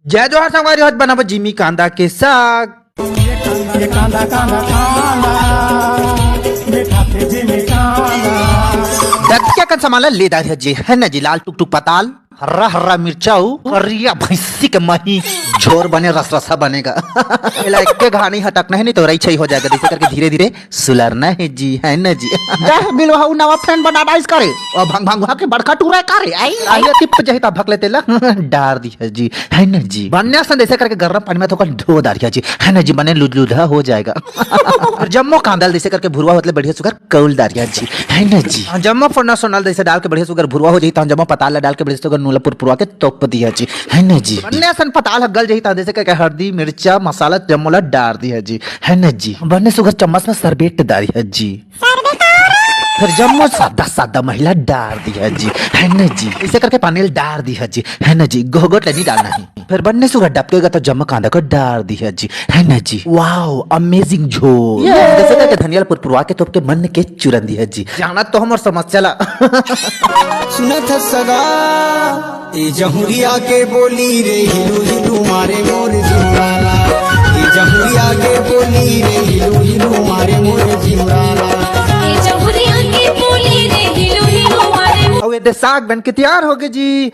जय जोहार संगवारी आज बनाबो जिमी कांदा के साग। ये कांदा कांदा कांदा मीठा थे जिमी कांदा। क्या कर समाला ले दार जी है न जी लाल टुक टुक पताल हरा हरा मिर्चाऊ करिया भैंसी के मही झोर बने रस रसा बनेगा। इला एक के घानी हटकना है नहीं तो रही हो जाएगा। जैसे करके धीरे धीरे सुलरना है जी है न जी। बिल वहां नवा फ्रेंड बना डाइस करे और भंग भंग के बड़का टूरा करे आई आइए टिप जही ता भक लेते ला डार दी है जी है न जी। बनने सन जैसे करके गरम पानी में थोड़ा धो दारिया जी है न जी बने लुदलुदा हो जाएगा। और जम्मो कांदल जैसे करके भुरवा होतले बढ़िया सुगर कौल दारिया जी है न जी। जम्मो फोड़ना सोनल जैसे डाल के बढ़िया सुगर भुरवा हो जाई ता जम्मो पताल डाल के बढ़िया सुगर नूलपुर पुरवा के तोप दिया जी है न जी। बनने सन पताल गल जही ता जैसे करके हल्दी मिर्चा मसाला जम्मोला डाल दिया जी है न जी। बनने सुगर चम्मच में सरबेट डाली है जी। फिर जम्मो सादा सादा महिला डाल दिया जी है न जी। इसे करके पानी डाल दिया जी है न जी। गोगोट नहीं डालना है। फिर बनने सुगर डबकेगा तो जम्मो कांदा को डाल दिया जी है न जी। वाओ अमेजिंग झोल जैसे करके धनिया पुरपुरवा के तोप के मन के चुरन दिया जी। जाना तो हम और समझ चला। सुनत सगा ए जहुरिया के बोली रे हिलू हिलू मारे मोर जिमराला। ए जहुरिया के बोली रे हिलू हिलू मारे मोर जिमराला। और ये साग बन के तैयार हो गए जी।